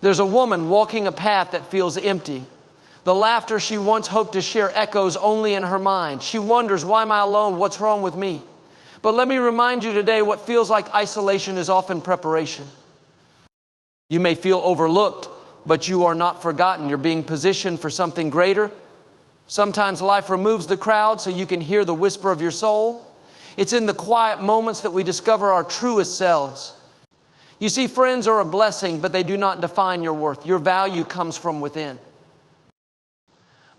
There's a woman walking a path that feels empty. The laughter she once hoped to share echoes only in her mind. She wonders, why am I alone? What's wrong with me? But let me remind you today, what feels like isolation is often preparation. You may feel overlooked, but you are not forgotten. You're being positioned for something greater. Sometimes life removes the crowd so you can hear the whisper of your soul. It's in the quiet moments that we discover our truest selves. You see, friends are a blessing, but they do not define your worth. Your value comes from within.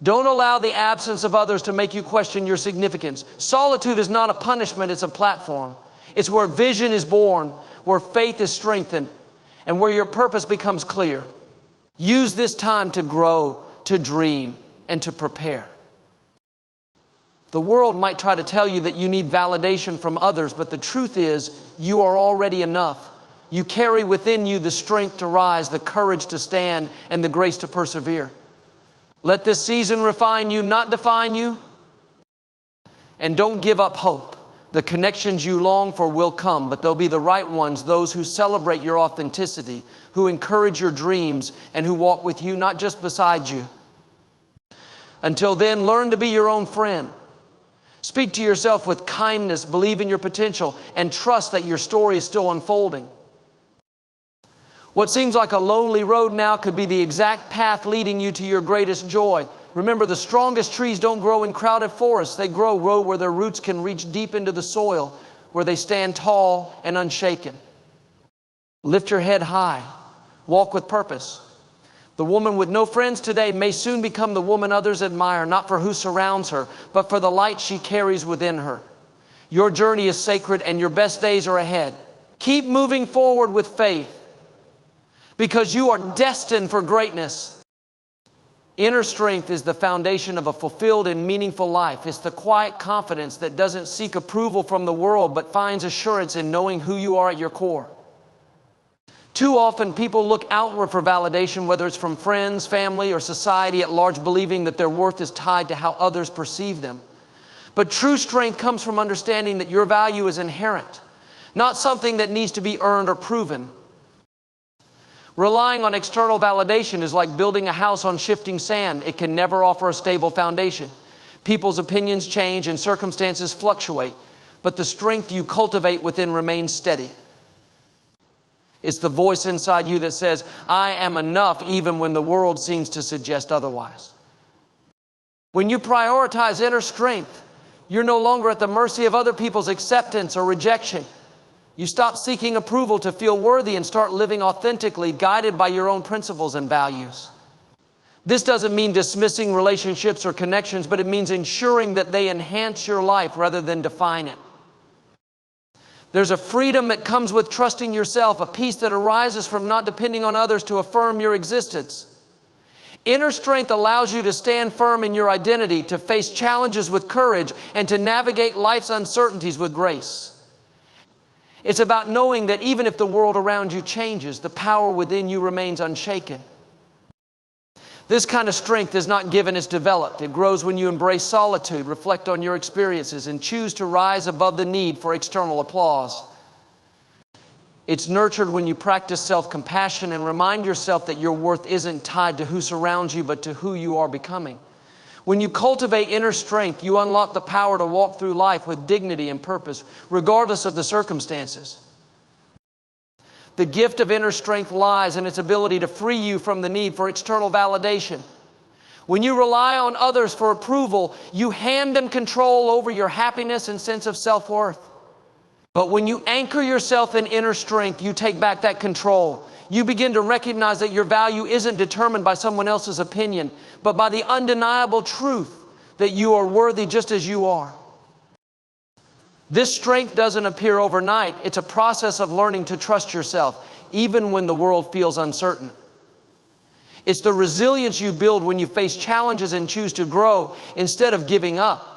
Don't allow the absence of others to make you question your significance. Solitude is not a punishment, it's a platform. It's where vision is born, where faith is strengthened, and where your purpose becomes clear. Use this time to grow, to dream, and to prepare. The world might try to tell you that you need validation from others, but the truth is, you are already enough. You carry within you the strength to rise, the courage to stand, and the grace to persevere. Let this season refine you, not define you. And don't give up hope. The connections you long for will come, but they'll be the right ones, those who celebrate your authenticity, who encourage your dreams, and who walk with you, not just beside you. Until then, learn to be your own friend. Speak to yourself with kindness, believe in your potential, and trust that your story is still unfolding. What seems like a lonely road now could be the exact path leading you to your greatest joy. Remember, the strongest trees don't grow in crowded forests. They grow where their roots can reach deep into the soil, where they stand tall and unshaken. Lift your head high. Walk with purpose. The woman with no friends today may soon become the woman others admire, not for who surrounds her, but for the light she carries within her. Your journey is sacred and your best days are ahead. Keep moving forward with faith, because you are destined for greatness. Inner strength is the foundation of a fulfilled and meaningful life. It's the quiet confidence that doesn't seek approval from the world, but finds assurance in knowing who you are at your core. Too often people look outward for validation, whether it's from friends, family, or society at large, believing that their worth is tied to how others perceive them. But true strength comes from understanding that your value is inherent, not something that needs to be earned or proven. Relying on external validation is like building a house on shifting sand. It can never offer a stable foundation. People's opinions change and circumstances fluctuate, but the strength you cultivate within remains steady. It's the voice inside you that says, I am enough, even when the world seems to suggest otherwise. When you prioritize inner strength, you're no longer at the mercy of other people's acceptance or rejection. You stop seeking approval to feel worthy and start living authentically, guided by your own principles and values. This doesn't mean dismissing relationships or connections, but it means ensuring that they enhance your life rather than define it. There's a freedom that comes with trusting yourself, a peace that arises from not depending on others to affirm your existence. Inner strength allows you to stand firm in your identity, to face challenges with courage, and to navigate life's uncertainties with grace. It's about knowing that even if the world around you changes, the power within you remains unshaken. This kind of strength is not given, it's developed. It grows when you embrace solitude, reflect on your experiences, and choose to rise above the need for external applause. It's nurtured when you practice self-compassion and remind yourself that your worth isn't tied to who surrounds you, but to who you are becoming. When you cultivate inner strength, you unlock the power to walk through life with dignity and purpose, regardless of the circumstances. The gift of inner strength lies in its ability to free you from the need for external validation. When you rely on others for approval, you hand them control over your happiness and sense of self-worth. But when you anchor yourself in inner strength, you take back that control. You begin to recognize that your value isn't determined by someone else's opinion, but by the undeniable truth that you are worthy just as you are. This strength doesn't appear overnight. It's a process of learning to trust yourself, even when the world feels uncertain. It's the resilience you build when you face challenges and choose to grow instead of giving up.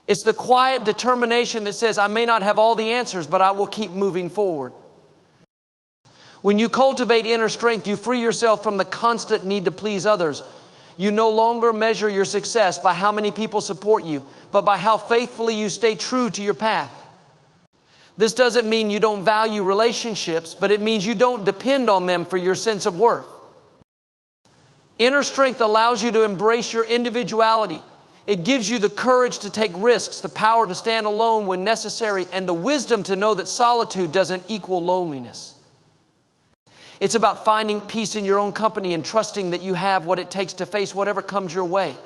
It's the quiet determination that says, I may not have all the answers, but I will keep moving forward. When you cultivate inner strength, you free yourself from the constant need to please others. You no longer measure your success by how many people support you, but by how faithfully you stay true to your path. This doesn't mean you don't value relationships, but it means you don't depend on them for your sense of worth. Inner strength allows you to embrace your individuality. It gives you the courage to take risks, the power to stand alone when necessary, and the wisdom to know that solitude doesn't equal loneliness. It's about finding peace in your own company and trusting that you have what it takes to face whatever comes your way.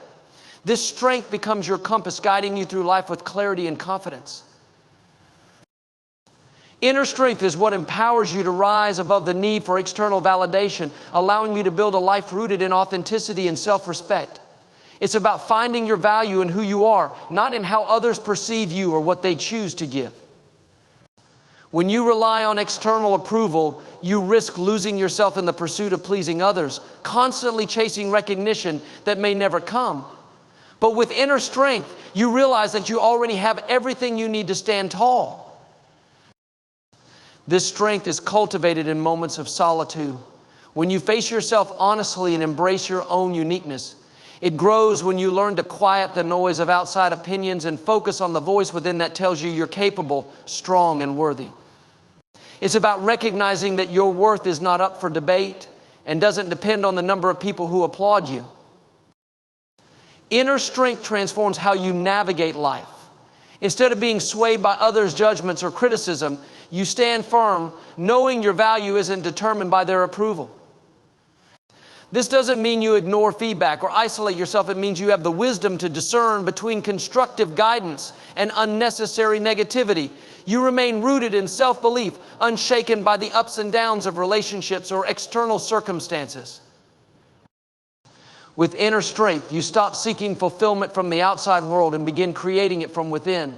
This strength becomes your compass, guiding you through life with clarity and confidence. Inner strength is what empowers you to rise above the need for external validation, allowing you to build a life rooted in authenticity and self-respect. It's about finding your value in who you are, not in how others perceive you or what they choose to give. When you rely on external approval, you risk losing yourself in the pursuit of pleasing others, constantly chasing recognition that may never come. But with inner strength, you realize that you already have everything you need to stand tall. This strength is cultivated in moments of solitude. When you face yourself honestly and embrace your own uniqueness, it grows when you learn to quiet the noise of outside opinions and focus on the voice within that tells you you're capable, strong, and worthy. It's about recognizing that your worth is not up for debate and doesn't depend on the number of people who applaud you. Inner strength transforms how you navigate life. Instead of being swayed by others' judgments or criticism, you stand firm, knowing your value isn't determined by their approval. This doesn't mean you ignore feedback or isolate yourself. It means you have the wisdom to discern between constructive guidance and unnecessary negativity. You remain rooted in self-belief, unshaken by the ups and downs of relationships or external circumstances. With inner strength, you stop seeking fulfillment from the outside world and begin creating it from within.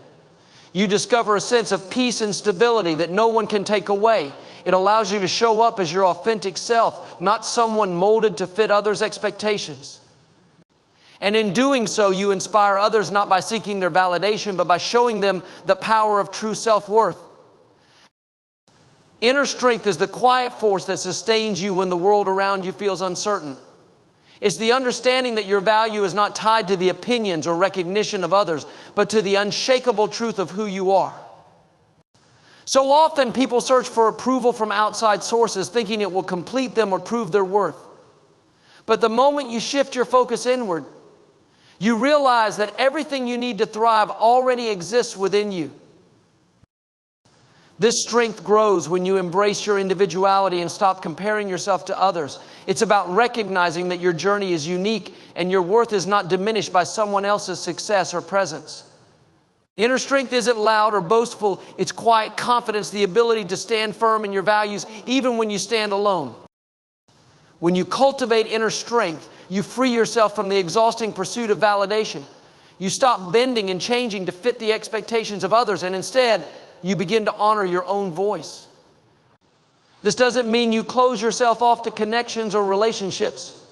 You discover a sense of peace and stability that no one can take away. It allows you to show up as your authentic self, not someone molded to fit others' expectations. And in doing so, you inspire others not by seeking their validation, but by showing them the power of true self-worth. Inner strength is the quiet force that sustains you when the world around you feels uncertain. It's the understanding that your value is not tied to the opinions or recognition of others, but to the unshakable truth of who you are. So often people search for approval from outside sources, thinking it will complete them or prove their worth. But the moment you shift your focus inward, you realize that everything you need to thrive already exists within you. This strength grows when you embrace your individuality and stop comparing yourself to others. It's about recognizing that your journey is unique and your worth is not diminished by someone else's success or presence. Inner strength isn't loud or boastful. It's quiet confidence, the ability to stand firm in your values even when you stand alone. When you cultivate inner strength, you free yourself from the exhausting pursuit of validation. You stop bending and changing to fit the expectations of others, and instead, you begin to honor your own voice. This doesn't mean you close yourself off to connections or relationships.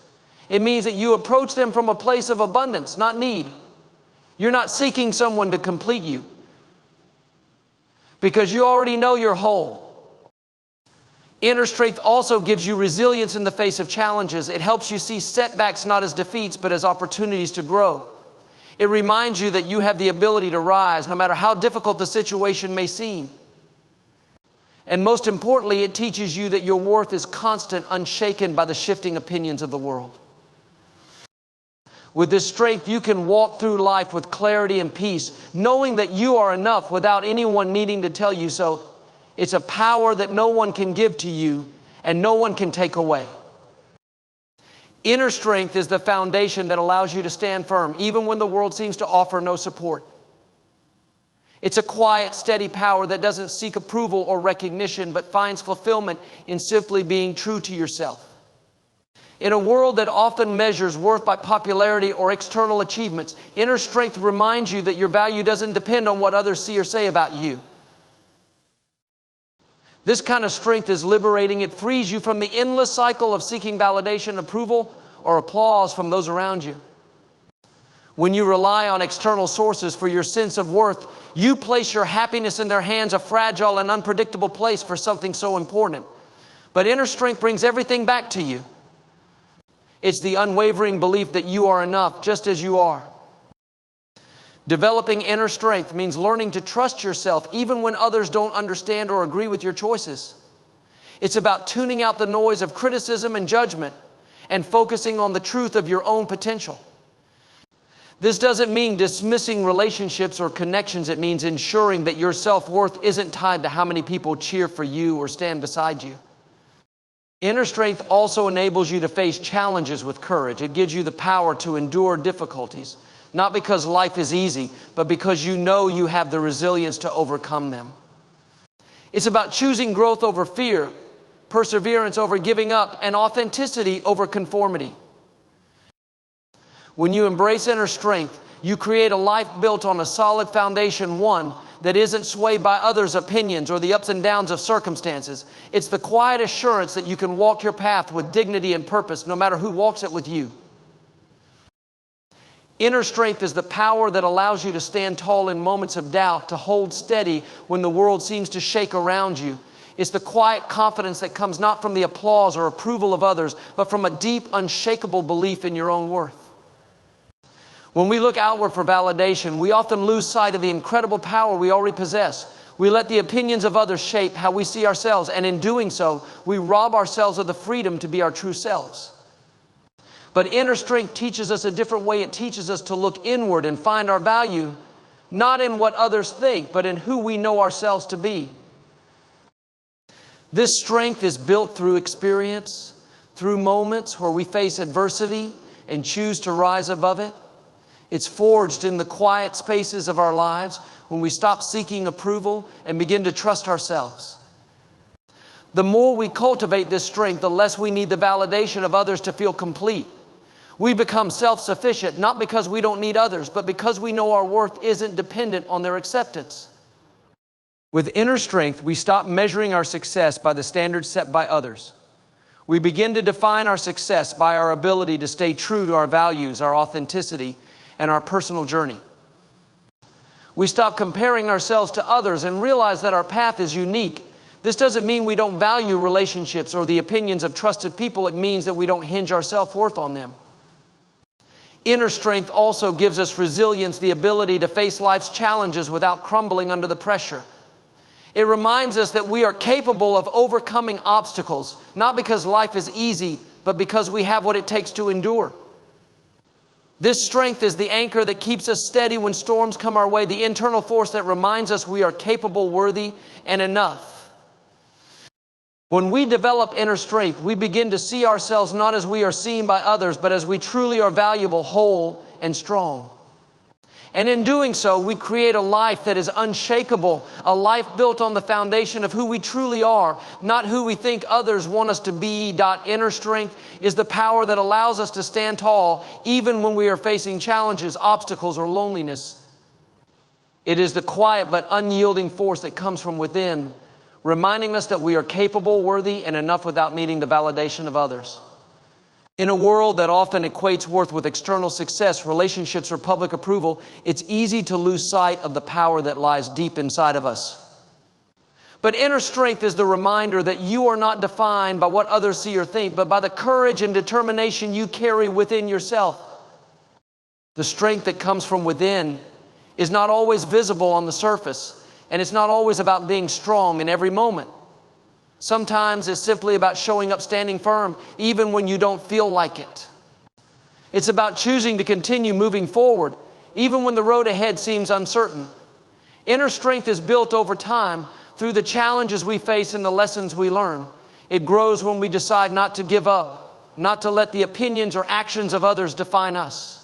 It means that you approach them from a place of abundance, not need. You're not seeking someone to complete you, because you already know you're whole. Inner strength also gives you resilience in the face of challenges. It helps you see setbacks not as defeats, but as opportunities to grow. It reminds you that you have the ability to rise, no matter how difficult the situation may seem. And most importantly, it teaches you that your worth is constant, unshaken by the shifting opinions of the world. With this strength, you can walk through life with clarity and peace, knowing that you are enough without anyone needing to tell you so. It's a power that no one can give to you and no one can take away. Inner strength is the foundation that allows you to stand firm, even when the world seems to offer no support. It's a quiet, steady power that doesn't seek approval or recognition, but finds fulfillment in simply being true to yourself. In a world that often measures worth by popularity or external achievements, inner strength reminds you that your value doesn't depend on what others see or say about you. This kind of strength is liberating. It frees you from the endless cycle of seeking validation, approval, or applause from those around you. When you rely on external sources for your sense of worth, you place your happiness in their hands, a fragile and unpredictable place for something so important. But inner strength brings everything back to you. It's the unwavering belief that you are enough just as you are. Developing inner strength means learning to trust yourself even when others don't understand or agree with your choices. It's about tuning out the noise of criticism and judgment and focusing on the truth of your own potential. This doesn't mean dismissing relationships or connections. It means ensuring that your self-worth isn't tied to how many people cheer for you or stand beside you. Inner strength also enables you to face challenges with courage. It gives you the power to endure difficulties, not because life is easy, but because you know you have the resilience to overcome them. It's about choosing growth over fear, perseverance over giving up, and authenticity over conformity. When you embrace inner strength, you create a life built on a solid foundation, one that isn't swayed by others' opinions or the ups and downs of circumstances. It's the quiet assurance that you can walk your path with dignity and purpose, no matter who walks it with you. Inner strength is the power that allows you to stand tall in moments of doubt, to hold steady when the world seems to shake around you. It's the quiet confidence that comes not from the applause or approval of others, but from a deep, unshakable belief in your own worth. When we look outward for validation, we often lose sight of the incredible power we already possess. We let the opinions of others shape how we see ourselves, and in doing so, we rob ourselves of the freedom to be our true selves. But inner strength teaches us a different way. It teaches us to look inward and find our value, not in what others think, but in who we know ourselves to be. This strength is built through experience, through moments where we face adversity and choose to rise above it. It's forged in the quiet spaces of our lives when we stop seeking approval and begin to trust ourselves. The more we cultivate this strength, the less we need the validation of others to feel complete. We become self-sufficient, not because we don't need others, but because we know our worth isn't dependent on their acceptance. With inner strength, we stop measuring our success by the standards set by others. We begin to define our success by our ability to stay true to our values, our authenticity, and our personal journey. We stop comparing ourselves to others and realize that our path is unique. This doesn't mean we don't value relationships or the opinions of trusted people. It means that we don't hinge our self-worth on them. Inner strength also gives us resilience, the ability to face life's challenges without crumbling under the pressure. It reminds us that we are capable of overcoming obstacles, not because life is easy, but because we have what it takes to endure. This strength is the anchor that keeps us steady when storms come our way, the internal force that reminds us we are capable, worthy, and enough. When we develop inner strength, we begin to see ourselves not as we are seen by others, but as we truly are valuable, whole, and strong. And in doing so, we create a life that is unshakable, a life built on the foundation of who we truly are, not who we think others want us to be. Inner strength is the power that allows us to stand tall even when we are facing challenges, obstacles, or loneliness. It is the quiet but unyielding force that comes from within, reminding us that we are capable, worthy, and enough without needing the validation of others. In a world that often equates worth with external success, relationships, or public approval, it's easy to lose sight of the power that lies deep inside of us. But inner strength is the reminder that you are not defined by what others see or think, but by the courage and determination you carry within yourself. The strength that comes from within is not always visible on the surface, and it's not always about being strong in every moment. Sometimes it's simply about showing up standing firm, even when you don't feel like it. It's about choosing to continue moving forward, even when the road ahead seems uncertain. Inner strength is built over time through the challenges we face and the lessons we learn. It grows when we decide not to give up, not to let the opinions or actions of others define us.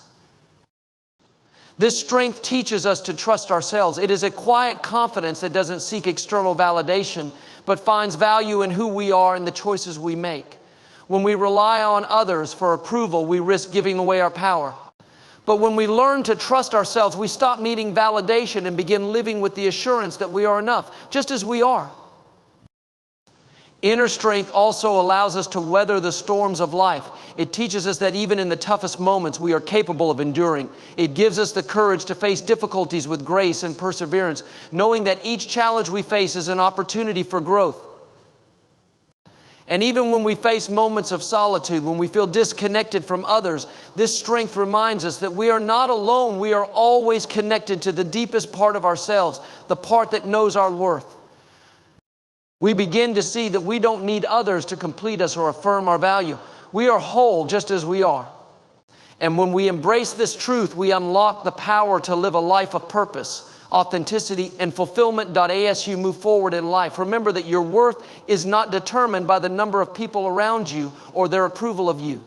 This strength teaches us to trust ourselves. It is a quiet confidence that doesn't seek external validation, but finds value in who we are and the choices we make. When we rely on others for approval, we risk giving away our power. But when we learn to trust ourselves, we stop needing validation and begin living with the assurance that we are enough, just as we are. Inner strength also allows us to weather the storms of life. It teaches us that even in the toughest moments, we are capable of enduring. It gives us the courage to face difficulties with grace and perseverance, knowing that each challenge we face is an opportunity for growth. And even when we face moments of solitude, when we feel disconnected from others, this strength reminds us that we are not alone. We are always connected to the deepest part of ourselves, the part that knows our worth. We begin to see that we don't need others to complete us or affirm our value. We are whole just as we are. And when we embrace this truth, we unlock the power to live a life of purpose, authenticity, and fulfillment. As you move forward in life, remember that your worth is not determined by the number of people around you or their approval of you.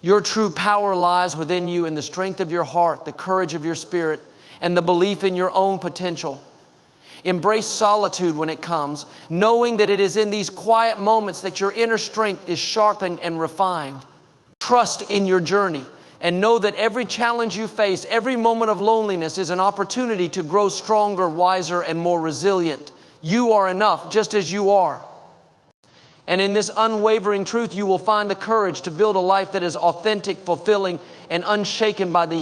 Your true power lies within you in the strength of your heart, the courage of your spirit, and the belief in your own potential. Embrace solitude when it comes, knowing that it is in these quiet moments that your inner strength is sharpened and refined. Trust in your journey and know that every challenge you face, every moment of loneliness is an opportunity to grow stronger, wiser, and more resilient. You are enough just as you are. And in this unwavering truth, you will find the courage to build a life that is authentic, fulfilling, and unshaken by the